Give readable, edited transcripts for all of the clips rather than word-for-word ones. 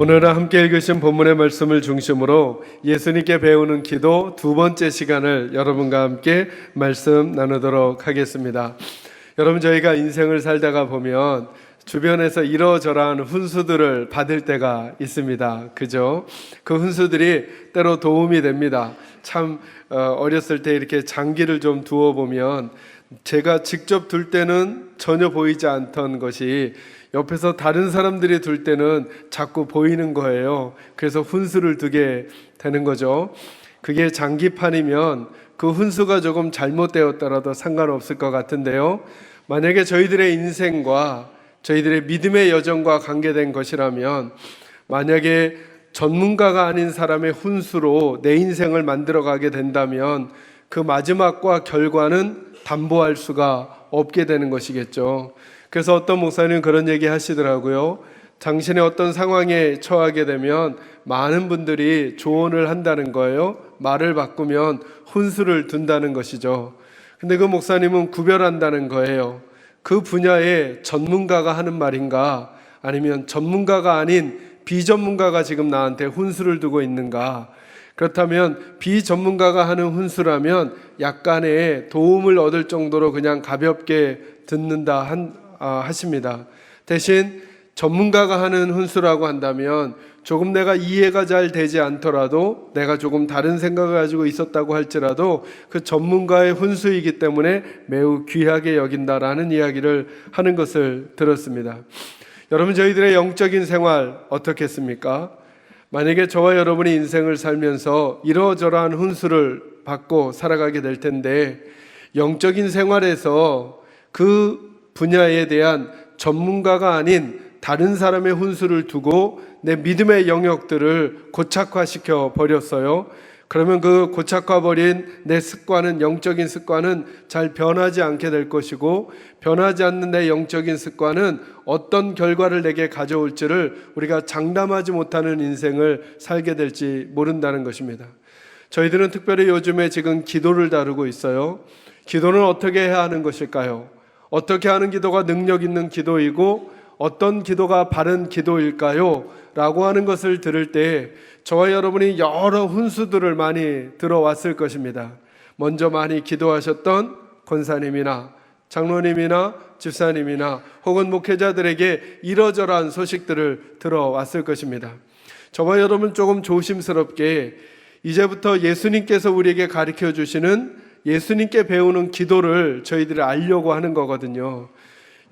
오늘 함께 읽으신 본문의 말씀을 중심으로 예수님께 배우는 기도 두 번째 시간을 여러분과 함께 말씀 나누도록 하겠습니다. 여러분, 저희가 인생을 살다가 보면 주변에서 이러저러한 훈수들을 받을 때가 있습니다. 그죠? 그 훈수들이 때로 도움이 됩니다. 참 어렸을 때 이렇게 장기를 좀 두어보면 제가 직접 둘 때는 전혀 보이지 않던 것이 옆에서 다른 사람들이 둘 때는 자꾸 보이는 거예요. 그래서 훈수를 두게 되는 거죠. 그게 장기판이면 그 훈수가 조금 잘못되었더라도 상관없을 것 같은데요, 만약에 저희들의 인생과 저희들의 믿음의 여정과 관계된 것이라면, 만약에 전문가가 아닌 사람의 훈수로 내 인생을 만들어가게 된다면 그 마지막과 결과는 담보할 수가 없게 되는 것이겠죠. 그래서 어떤 목사님은 그런 얘기 하시더라고요. 당신의 어떤 상황에 처하게 되면 많은 분들이 조언을 한다는 거예요. 말을 바꾸면 훈수를 둔다는 것이죠. 근데 그 목사님은 구별한다는 거예요. 그 분야의 전문가가 하는 말인가, 아니면 전문가가 아닌 비전문가가 지금 나한테 훈수를 두고 있는가. 그렇다면 비전문가가 하는 훈수라면 약간의 도움을 얻을 정도로 그냥 가볍게 듣는다 하십니다. 대신 전문가가 하는 훈수라고 한다면 조금 내가 이해가 잘 되지 않더라도, 내가 조금 다른 생각을 가지고 있었다고 할지라도 그 전문가의 훈수이기 때문에 매우 귀하게 여긴다라는 이야기를 하는 것을 들었습니다. 여러분, 저희들의 영적인 생활 어떻겠습니까? 만약에 저와 여러분이 인생을 살면서 이러저러한 훈수를 받고 살아가게 될 텐데, 영적인 생활에서 그 분야에 대한 전문가가 아닌 다른 사람의 훈수를 두고 내 믿음의 영역들을 고착화시켜 버렸어요. 그러면 그 고착화버린 내 습관은, 영적인 습관은 잘 변하지 않게 될 것이고, 변하지 않는 내 영적인 습관은 어떤 결과를 내게 가져올지를 우리가 장담하지 못하는 인생을 살게 될지 모른다는 것입니다. 저희들은 특별히 요즘에 지금 기도를 다루고 있어요. 기도는 어떻게 해야 하는 것일까요? 어떻게 하는 기도가 능력 있는 기도이고 어떤 기도가 바른 기도일까요? 라고 하는 것을 들을 때 저와 여러분이 여러 훈수들을 많이 들어왔을 것입니다. 먼저 많이 기도하셨던 권사님이나 장로님이나 집사님이나 혹은 목회자들에게 이러저러한 소식들을 들어왔을 것입니다. 저와 여러분 조금 조심스럽게 이제부터 예수님께서 우리에게 가르쳐 주시는, 예수님께 배우는 기도를 저희들이 알려고 하는 거거든요.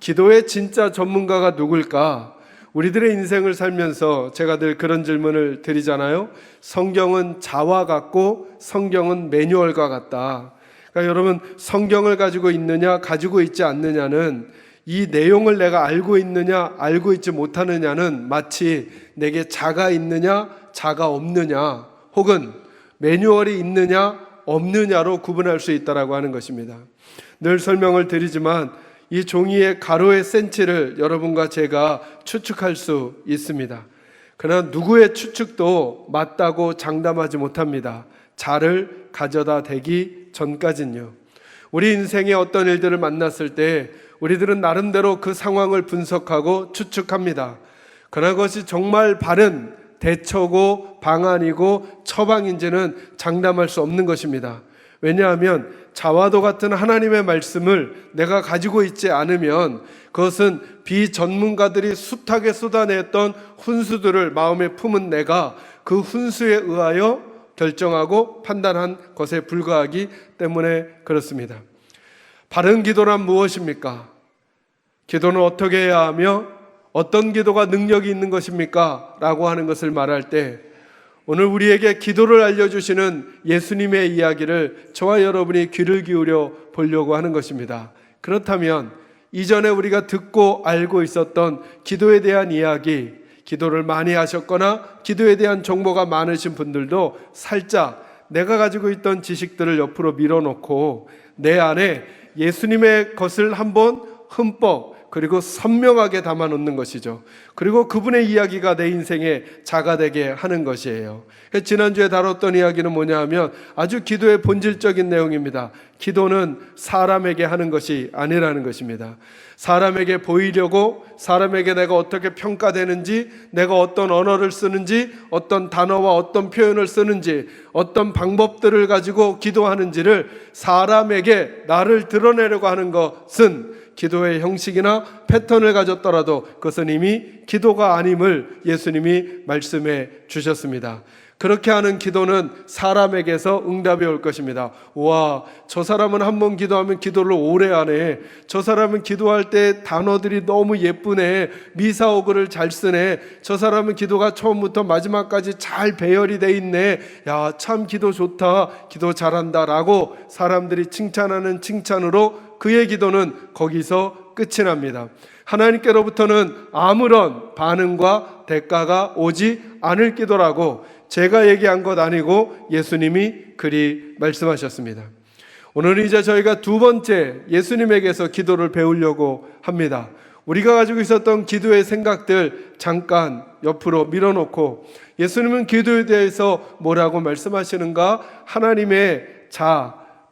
기도의 진짜 전문가가 누굴까? 우리들의 인생을 살면서 제가 늘 그런 질문을 드리잖아요. 성경은 자와 같고 성경은 매뉴얼과 같다. 그러니까 여러분, 성경을 가지고 있느냐 가지고 있지 않느냐는, 이 내용을 내가 알고 있느냐 알고 있지 못하느냐는 마치 내게 자가 있느냐 자가 없느냐, 혹은 매뉴얼이 있느냐 없느냐로 구분할 수 있다라고 하는 것입니다. 늘 설명을 드리지만 이 종이의 가로의 센치를 여러분과 제가 추측할 수 있습니다. 그러나 누구의 추측도 맞다고 장담하지 못합니다. 자를 가져다 대기 전까지는요. 우리 인생의 어떤 일들을 만났을 때 우리들은 나름대로 그 상황을 분석하고 추측합니다. 그러나 그것이 정말 바른 대처고 방안이고 처방인지는 장담할 수 없는 것입니다. 왜냐하면 자와도 같은 하나님의 말씀을 내가 가지고 있지 않으면 그것은 비전문가들이 숱하게 쏟아냈던 훈수들을 마음에 품은 내가 그 훈수에 의하여 결정하고 판단한 것에 불과하기 때문에 그렇습니다. 바른 기도란 무엇입니까? 기도는 어떻게 해야 하며 어떤 기도가 능력이 있는 것입니까? 라고 하는 것을 말할 때, 오늘 우리에게 기도를 알려주시는 예수님의 이야기를 저와 여러분이 귀를 기울여 보려고 하는 것입니다. 그렇다면 이전에 우리가 듣고 알고 있었던 기도에 대한 이야기, 기도를 많이 하셨거나 기도에 대한 정보가 많으신 분들도 살짝 내가 가지고 있던 지식들을 옆으로 밀어놓고 내 안에 예수님의 것을 한번 흠뻑 그리고 선명하게 담아놓는 것이죠. 그리고 그분의 이야기가 내 인생의 자가 되게 하는 것이에요. 지난주에 다뤘던 이야기는 뭐냐 하면 아주 기도의 본질적인 내용입니다. 기도는 사람에게 하는 것이 아니라는 것입니다. 사람에게 보이려고, 사람에게 내가 어떻게 평가되는지, 내가 어떤 언어를 쓰는지, 어떤 단어와 어떤 표현을 쓰는지, 어떤 방법들을 가지고 기도하는지를 사람에게 나를 드러내려고 하는 것은 기도의 형식이나 패턴을 가졌더라도 그것은 이미 기도가 아님을 예수님이 말씀해 주셨습니다. 그렇게 하는 기도는 사람에게서 응답이 올 것입니다. 와, 저 사람은 한 번 기도하면 기도를 오래 하네. 저 사람은 기도할 때 단어들이 너무 예쁘네. 미사오그를 잘 쓰네. 저 사람은 기도가 처음부터 마지막까지 잘 배열이 돼 있네. 야, 참 기도 좋다. 기도 잘한다. 라고 사람들이 칭찬하는 칭찬으로 그의 기도는 거기서 끝이 납니다. 하나님께로부터는 아무런 반응과 대가가 오지 않을 기도라고 제가 얘기한 것 아니고 예수님이 그리 말씀하셨습니다. 오늘은 이제 저희가 두 번째 예수님에게서 기도를 배우려고 합니다. 우리가 가지고 있었던 기도의 생각들 잠깐 옆으로 밀어놓고 예수님은 기도에 대해서 뭐라고 말씀하시는가? 하나님의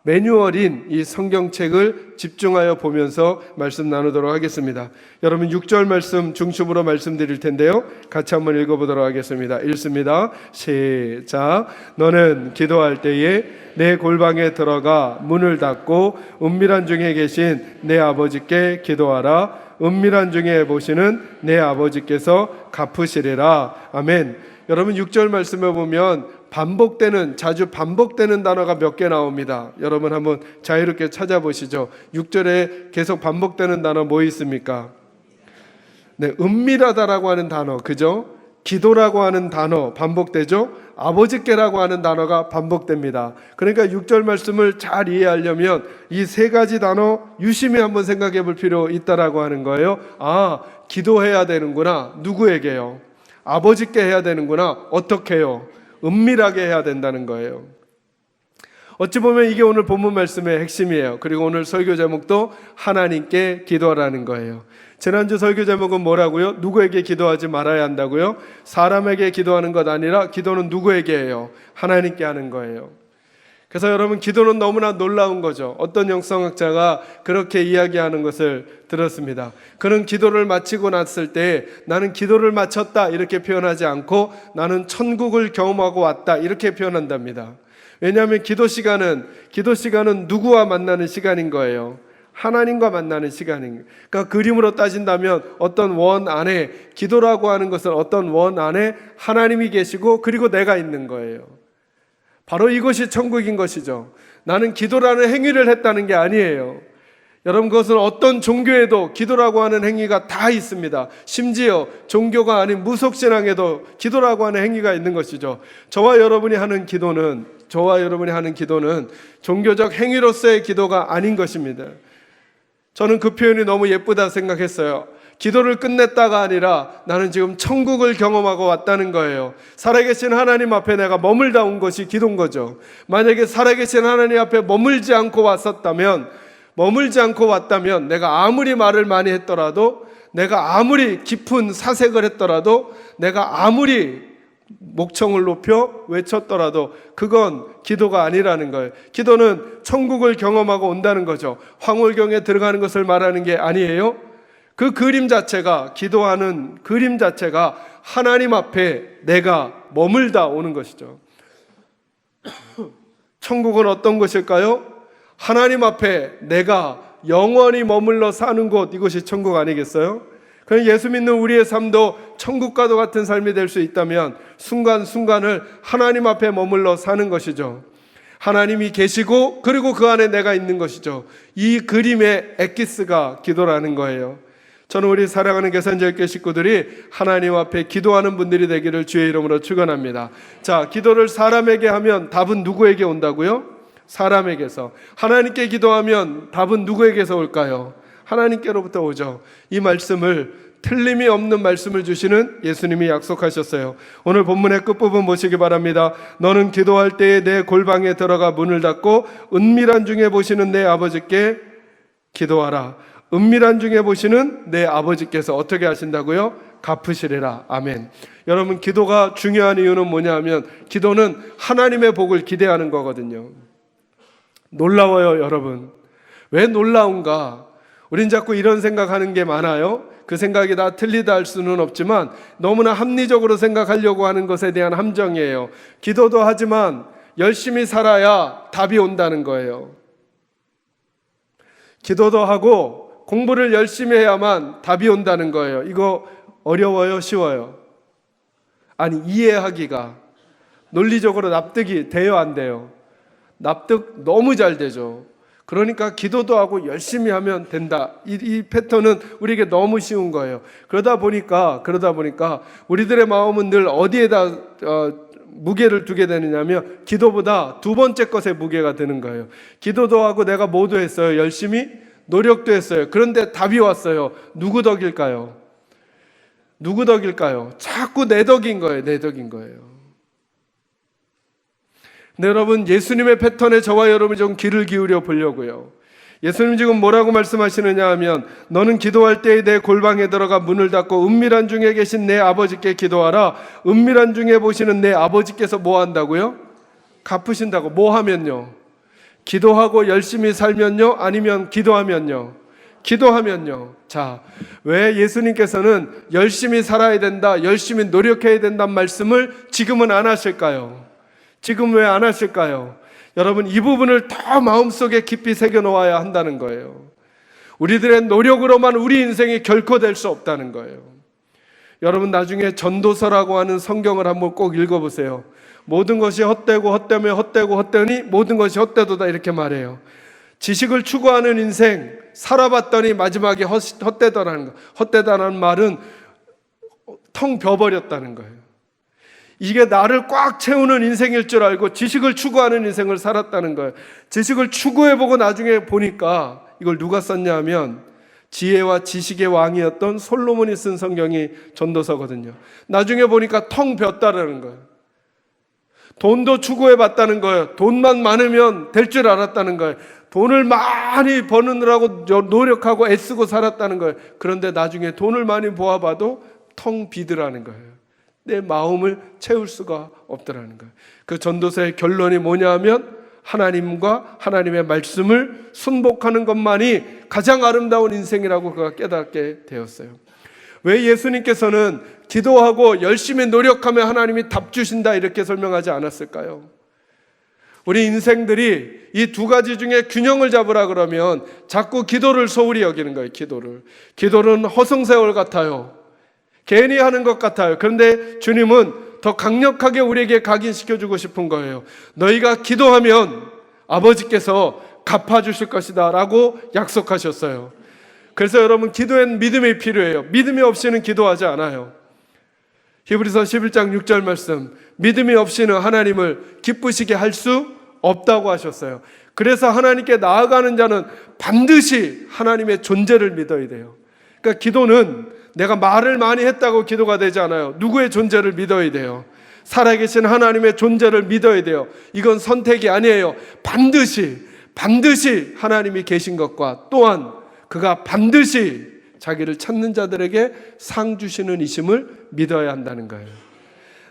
매뉴얼인 이 성경책을 집중하여 보면서 말씀 나누도록 하겠습니다. 여러분 6절 말씀 중심으로 말씀드릴 텐데요, 같이 한번 읽어보도록 하겠습니다. 읽습니다. 시작. 너는 기도할 때에 내 골방에 들어가 문을 닫고 은밀한 중에 계신 내 아버지께 기도하라. 은밀한 중에 보시는 내 아버지께서 갚으시리라. 아멘. 여러분 6절 말씀에 보면 자주 반복되는 단어가 몇 개 나옵니다. 여러분 한번 자유롭게 찾아보시죠. 6절에 계속 반복되는 단어 뭐 있습니까? 네, 은밀하다라고 하는 단어, 그죠? 기도라고 하는 단어 반복되죠? 아버지께라고 하는 단어가 반복됩니다. 그러니까 6절 말씀을 잘 이해하려면 이 세 가지 단어 유심히 한번 생각해 볼 필요 있다라고 하는 거예요. 아, 기도해야 되는구나. 누구에게요? 아버지께 해야 되는구나. 어떻게 해요? 은밀하게 해야 된다는 거예요. 어찌 보면 이게 오늘 본문 말씀의 핵심이에요. 그리고 오늘 설교 제목도 하나님께 기도하라는 거예요. 지난주 설교 제목은 뭐라고요? 누구에게 기도하지 말아야 한다고요? 사람에게 기도하는 것 아니라 기도는 누구에게 해요? 하나님께 하는 거예요. 그래서 여러분, 기도는 너무나 놀라운 거죠. 어떤 영성학자가 그렇게 이야기하는 것을 들었습니다. 그는 기도를 마치고 났을 때 나는 기도를 마쳤다 이렇게 표현하지 않고 나는 천국을 경험하고 왔다 이렇게 표현한답니다. 왜냐하면 기도 시간은 누구와 만나는 시간인 거예요. 하나님과 만나는 시간인 거예요. 그러니까 그림으로 따진다면 어떤 원 안에, 기도라고 하는 것은 어떤 원 안에 하나님이 계시고 그리고 내가 있는 거예요. 바로 이것이 천국인 것이죠. 나는 기도라는 행위를 했다는 게 아니에요. 여러분, 그것은 어떤 종교에도 기도라고 하는 행위가 다 있습니다. 심지어 종교가 아닌 무속신앙에도 기도라고 하는 행위가 있는 것이죠. 저와 여러분이 하는 기도는 종교적 행위로서의 기도가 아닌 것입니다. 저는 그 표현이 너무 예쁘다 생각했어요. 기도를 끝냈다가 아니라 나는 지금 천국을 경험하고 왔다는 거예요. 살아계신 하나님 앞에 내가 머물다 온 것이 기도인 거죠. 만약에 살아계신 하나님 앞에 머물지 않고 왔다면 내가 아무리 말을 많이 했더라도, 내가 아무리 깊은 사색을 했더라도, 내가 아무리 목청을 높여 외쳤더라도 그건 기도가 아니라는 거예요. 기도는 천국을 경험하고 온다는 거죠. 황홀경에 들어가는 것을 말하는 게 아니에요. 그 그림 자체가, 기도하는 그림 자체가 하나님 앞에 내가 머물다 오는 것이죠. 천국은 어떤 것일까요? 하나님 앞에 내가 영원히 머물러 사는 곳, 이것이 천국 아니겠어요? 그럼 예수 믿는 우리의 삶도 천국과도 같은 삶이 될 수 있다면 순간순간을 하나님 앞에 머물러 사는 것이죠. 하나님이 계시고 그리고 그 안에 내가 있는 것이죠. 이 그림의 엑기스가 기도라는 거예요. 저는 우리 사랑하는 계산절교 식구들이 하나님 앞에 기도하는 분들이 되기를 주의 이름으로 축원합니다. 자, 기도를 사람에게 하면 답은 누구에게 온다고요? 사람에게서. 하나님께 기도하면 답은 누구에게서 올까요? 하나님께로부터 오죠. 이 말씀을, 틀림이 없는 말씀을 주시는 예수님이 약속하셨어요. 오늘 본문의 끝부분 보시기 바랍니다. 너는 기도할 때에 내 골방에 들어가 문을 닫고 은밀한 중에 보시는 내 아버지께 기도하라. 은밀한 중에 보시는 내 아버지께서 어떻게 하신다고요? 갚으시리라. 아멘. 여러분, 기도가 중요한 이유는 뭐냐 하면 기도는 하나님의 복을 기대하는 거거든요. 놀라워요, 여러분. 왜 놀라운가? 우린 자꾸 이런 생각하는 게 많아요. 그 생각이 다 틀리다 할 수는 없지만 너무나 합리적으로 생각하려고 하는 것에 대한 함정이에요. 기도도 하지만 열심히 살아야 답이 온다는 거예요. 기도도 하고 공부를 열심히 해야만 답이 온다는 거예요. 이거 어려워요, 쉬워요? 아니, 이해하기가 논리적으로 납득이 돼요, 안 돼요? 납득 너무 잘 되죠. 그러니까 기도도 하고 열심히 하면 된다. 이 패턴은 우리에게 너무 쉬운 거예요. 그러다 보니까 우리들의 마음은 늘 어디에다 무게를 두게 되느냐면 기도보다 두 번째 것에 무게가 드는 거예요. 기도도 하고 내가 뭐도 했어요. 열심히 노력도 했어요. 그런데 답이 왔어요. 누구 덕일까요? 누구 덕일까요? 자꾸 내 덕인 거예요. 내 덕인 거예요. 네, 여러분, 예수님의 패턴에 저와 여러분이 좀 귀를 기울여 보려고요. 예수님 지금 뭐라고 말씀하시느냐 하면, 너는 기도할 때에 내 골방에 들어가 문을 닫고 은밀한 중에 계신 내 아버지께 기도하라. 은밀한 중에 보시는 내 아버지께서 뭐 한다고요? 갚으신다고. 뭐 하면요? 기도하고 열심히 살면요? 아니면 기도하면요? 기도하면요. 자, 왜 예수님께서는 열심히 살아야 된다, 열심히 노력해야 된다는 말씀을 지금은 안 하실까요? 지금 왜 안 하실까요? 여러분, 이 부분을 더 마음속에 깊이 새겨놓아야 한다는 거예요. 우리들의 노력으로만 우리 인생이 결코 될 수 없다는 거예요. 여러분, 나중에 전도서라고 하는 성경을 한번 꼭 읽어보세요. 모든 것이 헛되고 헛되며 헛되고 헛되니 모든 것이 헛되도다, 이렇게 말해요. 지식을 추구하는 인생 살아봤더니 마지막에 헛되다라는 거. 헛되다라는 말은 텅 비어버렸다는 거예요. 이게 나를 꽉 채우는 인생일 줄 알고 지식을 추구하는 인생을 살았다는 거예요. 지식을 추구해보고 나중에 보니까 이걸 누가 썼냐 하면 지혜와 지식의 왕이었던 솔로몬이 쓴 성경이 전도서거든요. 나중에 보니까 텅 비었다라는 거예요. 돈도 추구해봤다는 거예요. 돈만 많으면 될 줄 알았다는 거예요. 돈을 많이 버느라고 노력하고 애쓰고 살았다는 거예요. 그런데 나중에 돈을 많이 모아봐도 텅 비더라는 거예요. 내 마음을 채울 수가 없더라는 거예요. 그 전도서의 결론이 뭐냐 하면 하나님과 하나님의 말씀을 순복하는 것만이 가장 아름다운 인생이라고 그가 깨닫게 되었어요. 왜 예수님께서는 기도하고 열심히 노력하면 하나님이 답 주신다 이렇게 설명하지 않았을까요? 우리 인생들이 이 두 가지 중에 균형을 잡으라 그러면 자꾸 기도를 소홀히 여기는 거예요. 기도는 허송세월 같아요. 괜히 하는 것 같아요. 그런데 주님은 더 강력하게 우리에게 각인시켜주고 싶은 거예요. 너희가 기도하면 아버지께서 갚아주실 것이다 라고 약속하셨어요. 그래서 여러분, 기도엔 믿음이 필요해요. 믿음이 없이는 기도하지 않아요. 히브리서 11장 6절 말씀, 믿음이 없이는 하나님을 기쁘시게 할 수 없다고 하셨어요. 그래서 하나님께 나아가는 자는 반드시 하나님의 존재를 믿어야 돼요. 그러니까 기도는 내가 말을 많이 했다고 기도가 되지 않아요. 누구의 존재를 믿어야 돼요? 살아계신 하나님의 존재를 믿어야 돼요. 이건 선택이 아니에요. 반드시 하나님이 계신 것과 또한 그가 반드시 자기를 찾는 자들에게 상 주시는 이심을 믿어야 한다는 거예요.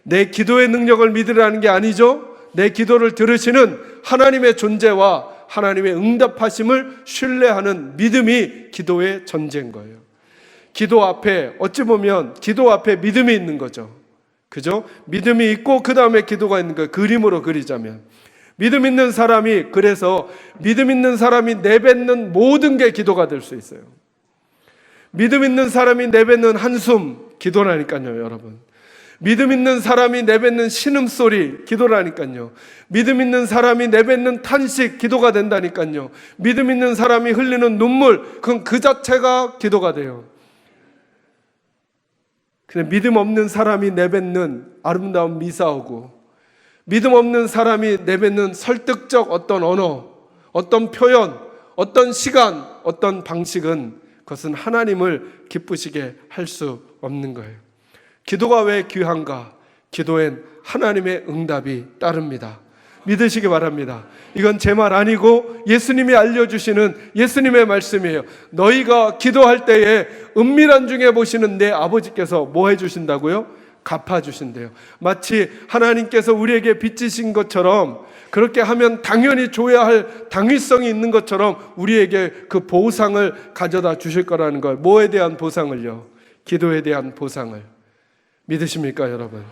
내 기도의 능력을 믿으라는 게 아니죠. 내 기도를 들으시는 하나님의 존재와 하나님의 응답하심을 신뢰하는 믿음이 기도의 전제인 거예요. 기도 앞에, 어찌 보면 기도 앞에 믿음이 있는 거죠. 그죠? 믿음이 있고 그 다음에 기도가 있는 거예요. 그림으로 그리자면. 믿음 있는 사람이, 그래서 믿음 있는 사람이 내뱉는 모든 게 기도가 될 수 있어요. 믿음 있는 사람이 내뱉는 한숨, 기도라니까요, 여러분. 믿음 있는 사람이 내뱉는 신음소리, 기도라니까요. 믿음 있는 사람이 내뱉는 탄식, 기도가 된다니까요. 믿음 있는 사람이 흘리는 눈물, 그건 그 자체가 기도가 돼요. 근데 믿음 없는 사람이 내뱉는 아름다운 미사오고, 믿음 없는 사람이 내뱉는 설득적 어떤 언어, 어떤 표현, 어떤 시간, 어떤 방식은 그것은 하나님을 기쁘시게 할 수 없는 거예요. 기도가 왜 귀한가? 기도엔 하나님의 응답이 따릅니다. 믿으시기 바랍니다. 이건 제 말 아니고 예수님이 알려주시는 예수님의 말씀이에요. 너희가 기도할 때에 은밀한 중에 보시는 내 아버지께서 뭐 해주신다고요? 갚아주신대요. 마치 하나님께서 우리에게 빚지신 것처럼, 그렇게 하면 당연히 줘야 할 당위성이 있는 것처럼 우리에게 그 보상을 가져다 주실 거라는 걸. 뭐에 대한 보상을요? 기도에 대한 보상을. 믿으십니까, 여러분?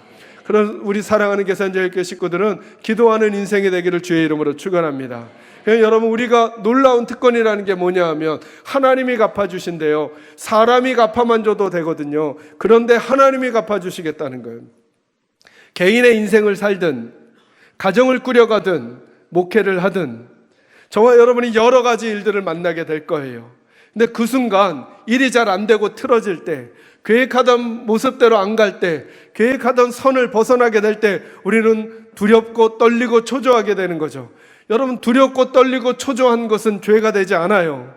그런 우리 사랑하는 계산제일교회 식구들은 기도하는 인생이 되기를 주의 이름으로 축원합니다. 여러분, 우리가 놀라운 특권이라는 게 뭐냐 하면 하나님이 갚아주신대요. 사람이 갚아만 줘도 되거든요. 그런데 하나님이 갚아주시겠다는 거예요. 개인의 인생을 살든 가정을 꾸려가든 목회를 하든 저와 여러분이 여러 가지 일들을 만나게 될 거예요. 근데 그 순간 일이 잘 안 되고 틀어질 때, 계획하던 모습대로 안 갈 때, 계획하던 선을 벗어나게 될 때 우리는 두렵고 떨리고 초조하게 되는 거죠. 여러분, 두렵고 떨리고 초조한 것은 죄가 되지 않아요.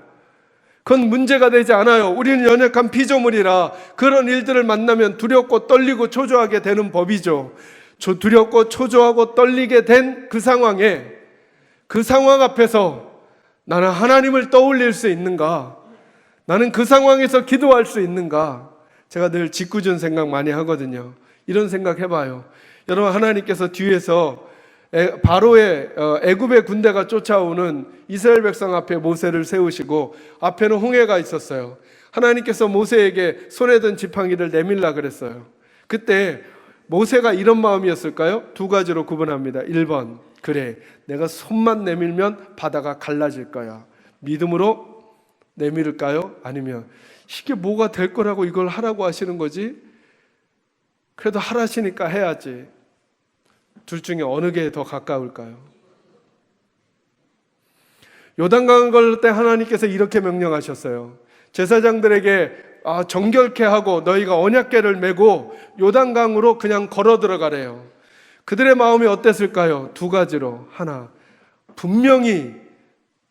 그건 문제가 되지 않아요. 우리는 연약한 피조물이라 그런 일들을 만나면 두렵고 떨리고 초조하게 되는 법이죠. 두렵고 초조하고 떨리게 된 그 상황에, 그 상황 앞에서 나는 하나님을 떠올릴 수 있는가? 나는 그 상황에서 기도할 수 있는가? 제가 늘 짓궂은 생각 많이 하거든요. 이런 생각 해봐요. 여러분, 하나님께서 뒤에서 바로의 애굽의 군대가 쫓아오는 이스라엘 백성 앞에 모세를 세우시고 앞에는 홍해가 있었어요. 하나님께서 모세에게 손에 든 지팡이를 내밀라 그랬어요. 그때 모세가 이런 마음이었을까요? 두 가지로 구분합니다. 1번, 그래, 내가 손만 내밀면 바다가 갈라질 거야. 믿음으로 내밀을까요? 아니면 이게 뭐가 될 거라고 이걸 하라고 하시는 거지? 그래도 하라시니까 해야지. 둘 중에 어느 게 더 가까울까요? 요단강을 건널 때 하나님께서 이렇게 명령하셨어요. 제사장들에게 정결케 하고 너희가 언약궤를 메고 요단강으로 그냥 걸어 들어가래요. 그들의 마음이 어땠을까요? 두 가지로. 하나, 분명히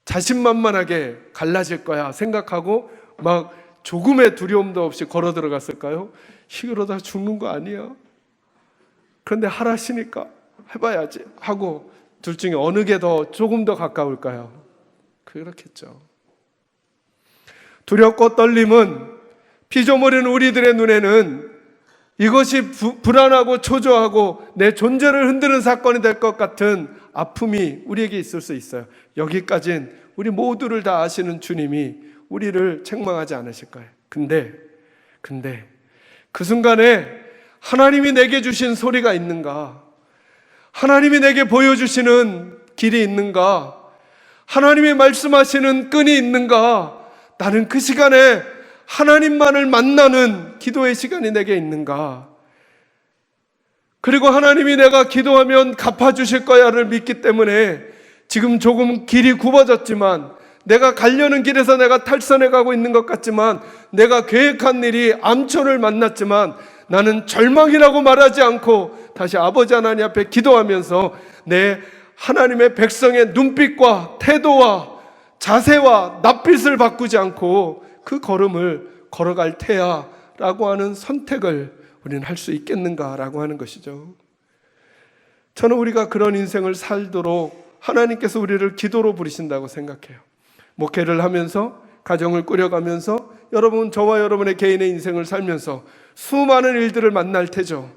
자신만만하게 갈라질 거야 생각하고 막 조금의 두려움도 없이 걸어 들어갔을까요? 이러다 죽는 거 아니야? 그런데 하라시니까 해봐야지 하고, 둘 중에 어느 게 조금 더 가까울까요? 그렇겠죠. 두렵고 떨림은, 피조물인 우리들의 눈에는 이것이 불안하고 초조하고 내 존재를 흔드는 사건이 될 것 같은 아픔이 우리에게 있을 수 있어요. 여기까진 우리 모두를 다 아시는 주님이 우리를 책망하지 않으실까요? 근데 그 순간에 하나님이 내게 주신 소리가 있는가? 하나님이 내게 보여주시는 길이 있는가? 하나님이 말씀하시는 끈이 있는가? 나는 그 시간에 하나님만을 만나는 기도의 시간이 내게 있는가? 그리고 하나님이 내가 기도하면 갚아주실 거야를 믿기 때문에 지금 조금 길이 굽어졌지만, 내가 가려는 길에서 내가 탈선해 가고 있는 것 같지만, 내가 계획한 일이 암초를 만났지만 나는 절망이라고 말하지 않고 다시 아버지 하나님 앞에 기도하면서 내 하나님의 백성의 눈빛과 태도와 자세와 낯빛을 바꾸지 않고 그 걸음을 걸어갈 테야 라고 하는 선택을 우리는 할 수 있겠는가라고 하는 것이죠. 저는 우리가 그런 인생을 살도록 하나님께서 우리를 기도로 부르신다고 생각해요. 목회를 하면서, 가정을 꾸려가면서, 여러분, 저와 여러분의 개인의 인생을 살면서 수많은 일들을 만날 테죠.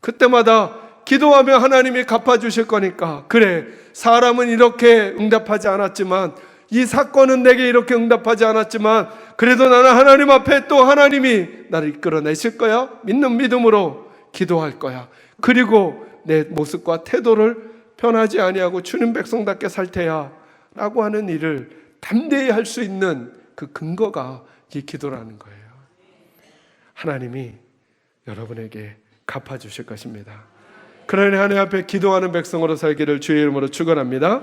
그때마다 기도하며 하나님이 갚아주실 거니까, 그래, 사람은 이렇게 응답하지 않았지만, 이 사건은 내게 이렇게 응답하지 않았지만, 그래도 나는 하나님 앞에 또 하나님이 나를 이끌어내실 거야. 믿는 믿음으로 기도할 거야. 그리고 내 모습과 태도를 변하지 아니하고 주님 백성답게 살 테야 라고 하는 일을 담대히 할 수 있는 그 근거가 이 기도라는 거예요. 하나님이 여러분에게 갚아주실 것입니다. 그러니 하나님 앞에 기도하는 백성으로 살기를 주의 이름으로 축원합니다.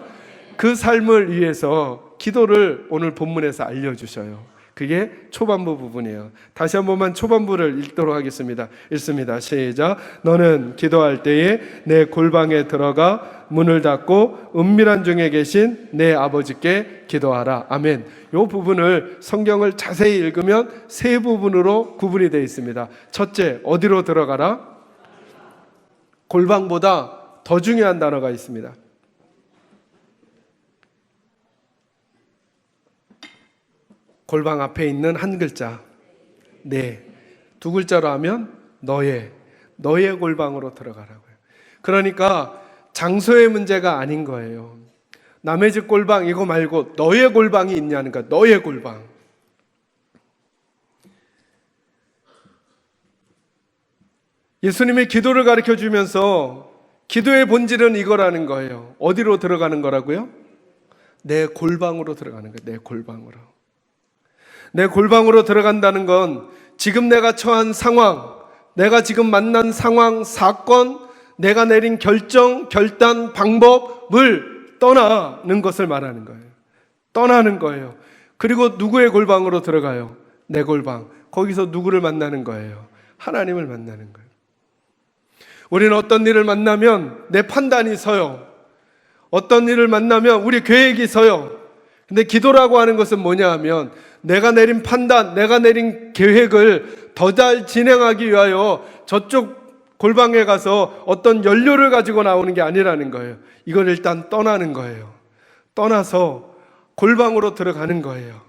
그 삶을 위해서 기도를 오늘 본문에서 알려주셔요. 그게 초반부 부분이에요. 다시 한 번만 초반부를 읽도록 하겠습니다. 읽습니다. 시작. 너는 기도할 때에 내 골방에 들어가 문을 닫고 은밀한 중에 계신 내 아버지께 기도하라. 아멘. 이 부분을 성경을 자세히 읽으면 세 부분으로 구분이 되어 있습니다. 첫째, 어디로 들어가라? 골방보다 더 중요한 단어가 있습니다. 골방 앞에 있는 한 글자, 네. 두 글자로 하면 너의. 너의 골방으로 들어가라고요. 그러니까 장소의 문제가 아닌 거예요. 남의 집 골방 이거 말고 너의 골방이 있냐는 거야. 너의 골방. 예수님이 기도를 가르쳐 주면서 기도의 본질은 이거라는 거예요. 어디로 들어가는 거라고요? 내 골방으로 들어가는 거예요. 내 골방으로. 내 골방으로 들어간다는 건 지금 내가 처한 상황, 내가 지금 만난 상황, 사건, 내가 내린 결정, 결단, 방법을 떠나는 것을 말하는 거예요. 떠나는 거예요. 그리고 누구의 골방으로 들어가요? 내 골방. 거기서 누구를 만나는 거예요? 하나님을 만나는 거예요. 우리는 어떤 일을 만나면 내 판단이 서요. 어떤 일을 만나면 우리 계획이 서요. 근데 기도라고 하는 것은 뭐냐 하면 내가 내린 판단, 내가 내린 계획을 더 잘 진행하기 위하여 저쪽 골방에 가서 어떤 연료를 가지고 나오는 게 아니라는 거예요. 이걸 일단 떠나는 거예요. 떠나서 골방으로 들어가는 거예요.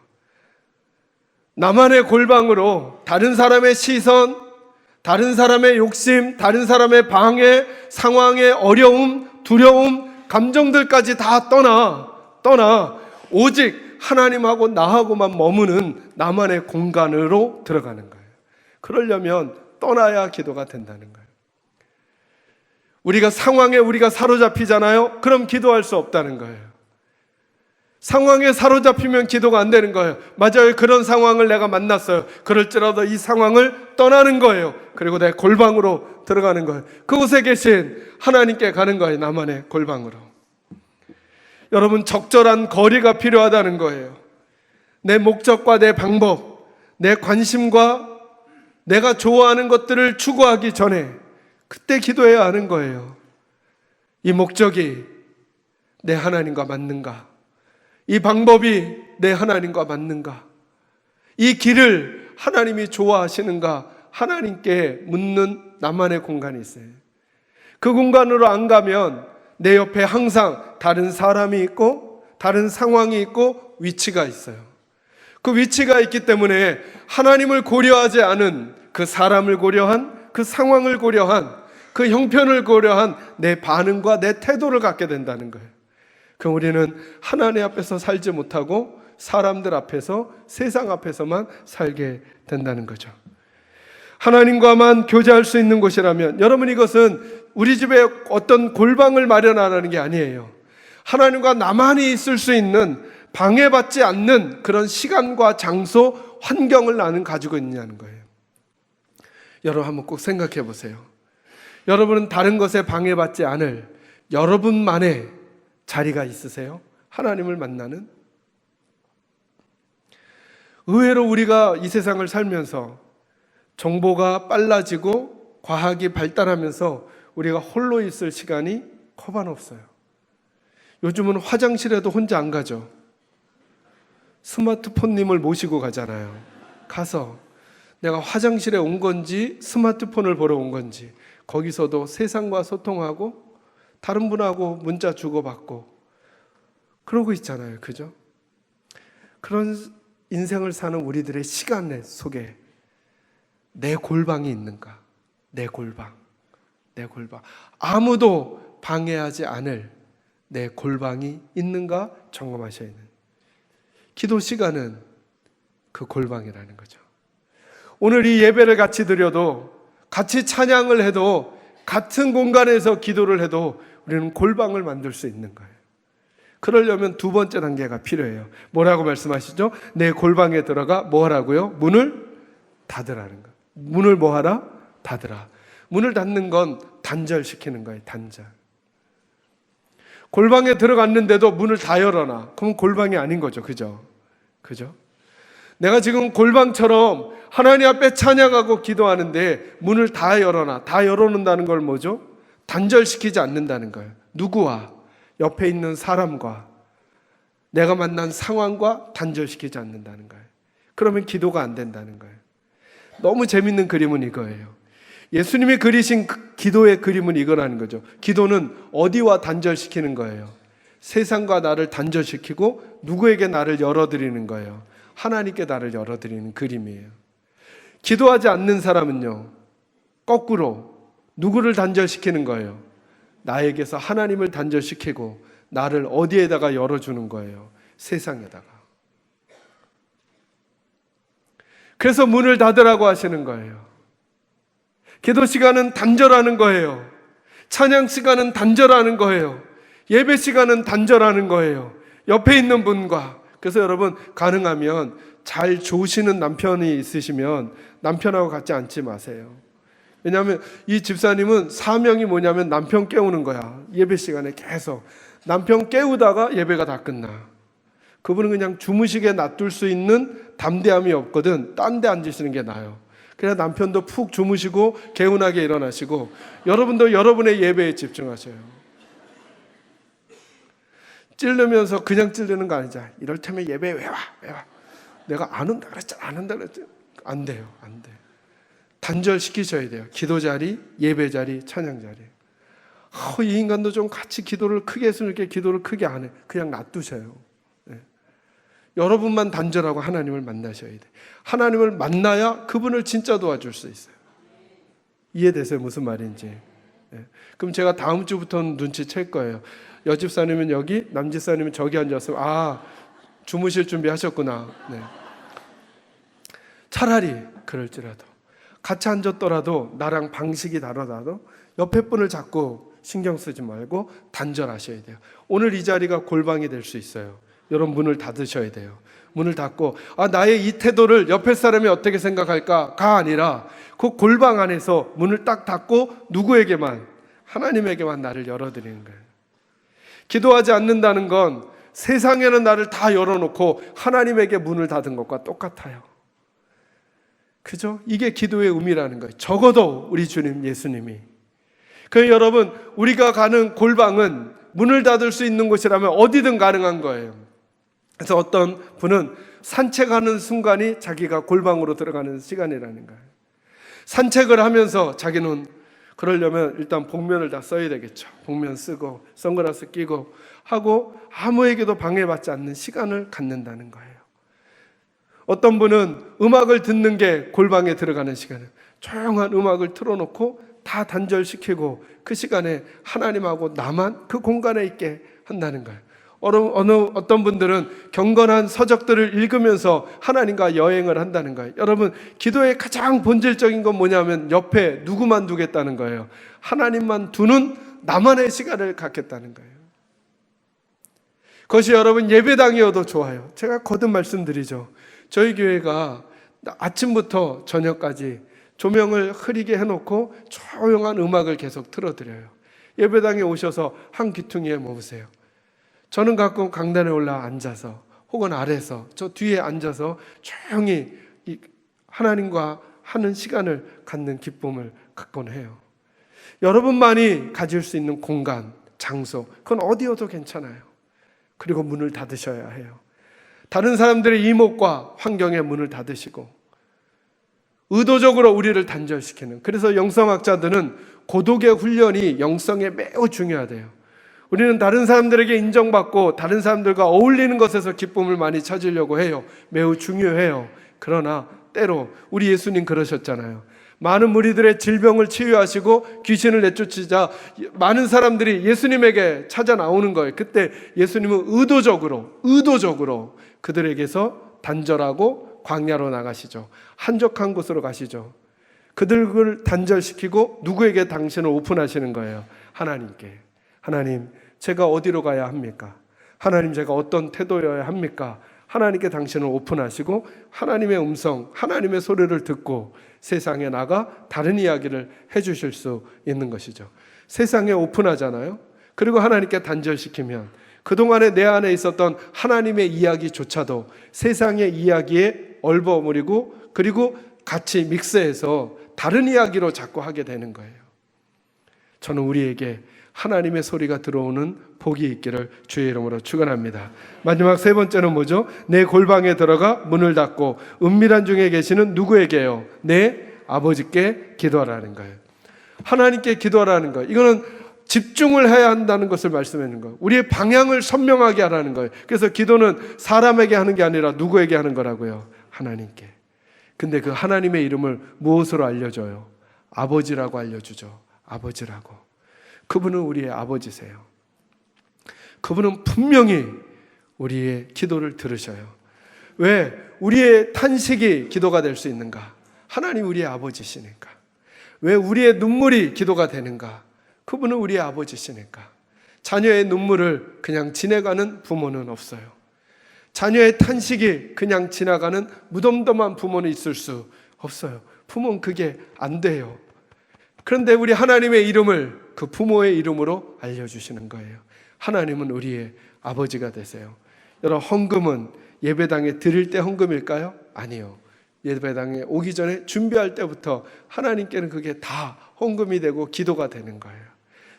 나만의 골방으로 다른 사람의 시선, 다른 사람의 욕심, 다른 사람의 방해, 상황의 어려움, 두려움, 감정들까지 다 떠나 오직 하나님하고 나하고만 머무는 나만의 공간으로 들어가는 거예요. 그러려면 떠나야 기도가 된다는 거예요. 우리가 상황에 우리가 사로잡히잖아요. 그럼 기도할 수 없다는 거예요. 상황에 사로잡히면 기도가 안 되는 거예요. 맞아요. 그런 상황을 내가 만났어요. 그럴지라도 이 상황을 떠나는 거예요. 그리고 내 골방으로 들어가는 거예요. 그곳에 계신 하나님께 가는 거예요. 나만의 골방으로. 여러분, 적절한 거리가 필요하다는 거예요. 내 목적과 내 방법, 내 관심과 내가 좋아하는 것들을 추구하기 전에 그때 기도해야 하는 거예요. 이 목적이 내 하나님과 맞는가? 이 방법이 내 하나님과 맞는가? 이 길을 하나님이 좋아하시는가? 하나님께 묻는 나만의 공간이 있어요. 그 공간으로 안 가면 내 옆에 항상 다른 사람이 있고 다른 상황이 있고 위치가 있어요. 그 위치가 있기 때문에 하나님을 고려하지 않은 그 사람을 고려한 그 상황을 고려한 그 형편을 고려한 내 반응과 내 태도를 갖게 된다는 거예요. 그럼 우리는 하나님 앞에서 살지 못하고 사람들 앞에서, 세상 앞에서만 살게 된다는 거죠. 하나님과만 교제할 수 있는 곳이라면, 여러분, 이것은 우리 집에 어떤 골방을 마련하라는 게 아니에요. 하나님과 나만이 있을 수 있는, 방해받지 않는 그런 시간과 장소, 환경을 나는 가지고 있느냐는 거예요. 여러분, 한번 꼭 생각해 보세요. 여러분은 다른 것에 방해받지 않을 여러분만의 자리가 있으세요? 하나님을 만나는? 의외로 우리가 이 세상을 살면서 정보가 빨라지고 과학이 발달하면서 우리가 홀로 있을 시간이 거반 없어요. 요즘은 화장실에도 혼자 안 가죠. 스마트폰님을 모시고 가잖아요. 가서 내가 화장실에 온 건지 스마트폰을 보러 온 건지 거기서도 세상과 소통하고 다른 분하고 문자 주고받고 그러고 있잖아요. 그죠? 그런 인생을 사는 우리들의 시간 속에 내 골방이 있는가? 내 골방. 아무도 방해하지 않을 내 골방이 있는가 점검하셔야 되는. 기도 시간은 그 골방이라는 거죠. 오늘 이 예배를 같이 드려도, 같이 찬양을 해도, 같은 공간에서 기도를 해도 우리는 골방을 만들 수 있는 거예요. 그러려면 두 번째 단계가 필요해요. 뭐라고 말씀하시죠? 내 골방에 들어가 뭐 하라고요? 문을 닫으라는 거예요. 문을 뭐 하라? 닫으라. 문을 닫는 건 단절시키는 거예요. 단절. 골방에 들어갔는데도 문을 다 열어놔. 그럼 골방이 아닌 거죠. 그죠? 내가 지금 골방처럼 하나님 앞에 찬양하고 기도하는데 문을 다 열어놔. 다 열어놓는다는 걸 뭐죠? 단절시키지 않는다는 거예요. 누구와? 옆에 있는 사람과 내가 만난 상황과 단절시키지 않는다는 거예요. 그러면 기도가 안 된다는 거예요. 너무 재밌는 그림은 이거예요. 예수님이 그리신 기도의 그림은 이거라는 거죠. 기도는 어디와 단절시키는 거예요? 세상과 나를 단절시키고 누구에게 나를 열어드리는 거예요? 하나님께 나를 열어드리는 그림이에요. 기도하지 않는 사람은요, 거꾸로 누구를 단절시키는 거예요? 나에게서 하나님을 단절시키고 나를 어디에다가 열어주는 거예요? 세상에다가. 그래서 문을 닫으라고 하시는 거예요. 기도 시간은 단절하는 거예요. 찬양 시간은 단절하는 거예요. 예배 시간은 단절하는 거예요. 옆에 있는 분과. 그래서 여러분, 가능하면 잘 조시는 남편이 있으시면 남편하고 같이 앉지 마세요. 왜냐하면 이 집사님은 사명이 뭐냐면 남편 깨우는 거야. 예배 시간에 계속 남편 깨우다가 예배가 다 끝나. 그분은 그냥 주무시게 놔둘 수 있는 담대함이 없거든. 딴 데 앉으시는 게 나아요. 그래야 남편도 푹 주무시고 개운하게 일어나시고 여러분도 여러분의 예배에 집중하셔요. 찌르면서 그냥 찌르는 거 아니죠. 이럴 테면 예배에 왜 와? 왜 와? 내가 안 온다 그랬잖아. 안 온다 그랬잖아. 안 돼요. 안 돼. 단절시키셔야 돼요. 기도 자리, 예배 자리, 찬양 자리. 이 인간도 좀 같이 기도를 크게 했으면 이렇게 기도를 크게 안 해. 그냥 놔두셔요. 네. 여러분만 단절하고 하나님을 만나셔야 돼. 하나님을 만나야 그분을 진짜 도와줄 수 있어요. 이해되세요? 무슨 말인지. 네. 그럼 제가 다음 주부터는 눈치챌 거예요. 여집사님은 여기, 남집사님은 저기 앉았으면 주무실 준비하셨구나. 네. 차라리 그럴지라도 같이 앉았더라도 나랑 방식이 다르다도 옆에 분을 자꾸 신경 쓰지 말고 단절하셔야 돼요. 오늘 이 자리가 골방이 될 수 있어요. 여러분 문을 닫으셔야 돼요. 문을 닫고 나의 이 태도를 옆에 사람이 어떻게 생각할까가 아니라 그 골방 안에서 문을 딱 닫고 누구에게만, 하나님에게만 나를 열어드리는 거예요. 기도하지 않는다는 건 세상에는 나를 다 열어놓고 하나님에게 문을 닫은 것과 똑같아요. 그죠? 이게 기도의 의미라는 거예요. 적어도 우리 주님 예수님이. 그래서 여러분, 우리가 가는 골방은 문을 닫을 수 있는 곳이라면 어디든 가능한 거예요. 그래서 어떤 분은 산책하는 순간이 자기가 골방으로 들어가는 시간이라는 거예요. 산책을 하면서 자기는 그러려면 일단 복면을 다 써야 되겠죠. 복면 쓰고 선글라스 끼고 하고 아무에게도 방해받지 않는 시간을 갖는다는 거예요. 어떤 분은 음악을 듣는 게 골방에 들어가는 시간은 조용한 음악을 틀어놓고 다 단절시키고 그 시간에 하나님하고 나만 그 공간에 있게 한다는 거예요. 어떤 분들은 경건한 서적들을 읽으면서 하나님과 여행을 한다는 거예요. 여러분, 기도의 가장 본질적인 건 뭐냐면 옆에 누구만 두겠다는 거예요. 하나님만 두는 나만의 시간을 갖겠다는 거예요. 그것이 여러분 예배당이어도 좋아요. 제가 거듭 말씀드리죠. 저희 교회가 아침부터 저녁까지 조명을 흐리게 해놓고 조용한 음악을 계속 틀어드려요. 예배당에 오셔서 한 귀퉁이에 모으세요. 저는 가끔 강단에 올라 앉아서 혹은 아래서 저 뒤에 앉아서 조용히 하나님과 하는 시간을 갖는 기쁨을 갖곤 해요. 여러분만이 가질 수 있는 공간, 장소, 그건 어디여도 괜찮아요. 그리고 문을 닫으셔야 해요. 다른 사람들의 이목과 환경에 문을 닫으시고 의도적으로 우리를 단절시키는, 그래서 영성학자들은 고독의 훈련이 영성에 매우 중요하대요. 우리는 다른 사람들에게 인정받고 다른 사람들과 어울리는 것에서 기쁨을 많이 찾으려고 해요. 매우 중요해요. 그러나 때로 우리 예수님 그러셨잖아요. 많은 무리들의 질병을 치유하시고 귀신을 내쫓으자 많은 사람들이 예수님에게 찾아 나오는 거예요. 그때 예수님은 의도적으로 그들에게서 단절하고 광야로 나가시죠. 한적한 곳으로 가시죠. 그들을 단절시키고 누구에게 당신을 오픈하시는 거예요? 하나님께. 하나님, 제가 어디로 가야 합니까? 하나님, 제가 어떤 태도여야 합니까? 하나님께 당신을 오픈하시고 하나님의 음성, 하나님의 소리를 듣고 세상에 나가 다른 이야기를 해주실 수 있는 것이죠. 세상에 오픈하잖아요. 그리고 하나님께 단절시키면 그동안에 내 안에 있었던 하나님의 이야기조차도 세상의 이야기에 얼버무리고 그리고 같이 믹스해서 다른 이야기로 자꾸 하게 되는 거예요. 저는 우리에게 하나님의 소리가 들어오는 복이 있기를 주의 이름으로 축원합니다. 마지막 세 번째는 뭐죠? 내 골방에 들어가 문을 닫고 은밀한 중에 계시는 누구에게요? 내 아버지께 기도하라는 거예요. 하나님께 기도하라는 거예요. 이거는 집중을 해야 한다는 것을 말씀하는 거예요. 우리의 방향을 선명하게 하라는 거예요. 그래서 기도는 사람에게 하는 게 아니라 누구에게 하는 거라고요? 하나님께. 근데 그 하나님의 이름을 무엇으로 알려줘요? 아버지라고 알려주죠. 아버지라고. 그분은 우리의 아버지세요. 그분은 분명히 우리의 기도를 들으셔요. 왜? 우리의 탄식이 기도가 될 수 있는가? 하나님 우리의 아버지시니까. 왜 우리의 눈물이 기도가 되는가? 그분은 우리의 아버지시니까. 자녀의 눈물을 그냥 지내가는 부모는 없어요. 자녀의 탄식이 그냥 지나가는 무덤덤한 부모는 있을 수 없어요. 부모는 그게 안 돼요. 그런데 우리 하나님의 이름을 그 부모의 이름으로 알려주시는 거예요. 하나님은 우리의 아버지가 되세요. 여러분, 헌금은 예배당에 드릴 때 헌금일까요? 아니요. 예배당에 오기 전에 준비할 때부터 하나님께는 그게 다 헌금이 되고 기도가 되는 거예요.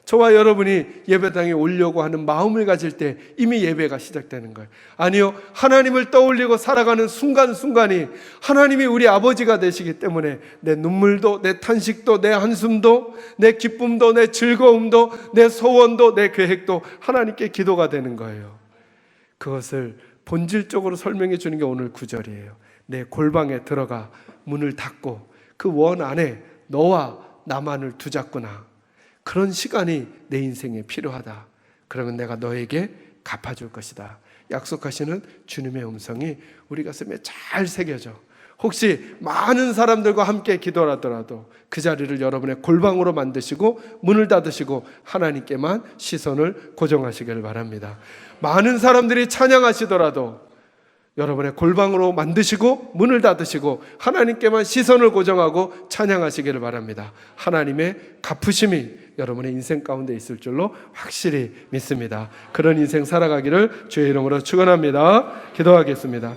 저와 여러분이 예배당에 오려고 하는 마음을 가질 때 이미 예배가 시작되는 거예요. 아니요, 하나님을 떠올리고 살아가는 순간순간이 하나님이 우리 아버지가 되시기 때문에 내 눈물도, 내 탄식도, 내 한숨도, 내 기쁨도, 내 즐거움도, 내 소원도, 내 계획도 하나님께 기도가 되는 거예요. 그것을 본질적으로 설명해 주는 게 오늘 9절이에요. 내 골방에 들어가 문을 닫고 그 원 안에 너와 나만을 두자꾸나. 그런 시간이 내 인생에 필요하다. 그러면 내가 너에게 갚아줄 것이다. 약속하시는 주님의 음성이 우리 가슴에 잘 새겨져. 혹시 많은 사람들과 함께 기도하더라도 그 자리를 여러분의 골방으로 만드시고 문을 닫으시고 하나님께만 시선을 고정하시길 바랍니다. 많은 사람들이 찬양하시더라도 여러분의 골방으로 만드시고 문을 닫으시고 하나님께만 시선을 고정하고 찬양하시기를 바랍니다. 하나님의 갚으심이 여러분의 인생 가운데 있을 줄로 확실히 믿습니다. 그런 인생 살아가기를 주의 이름으로 축원합니다. 기도하겠습니다.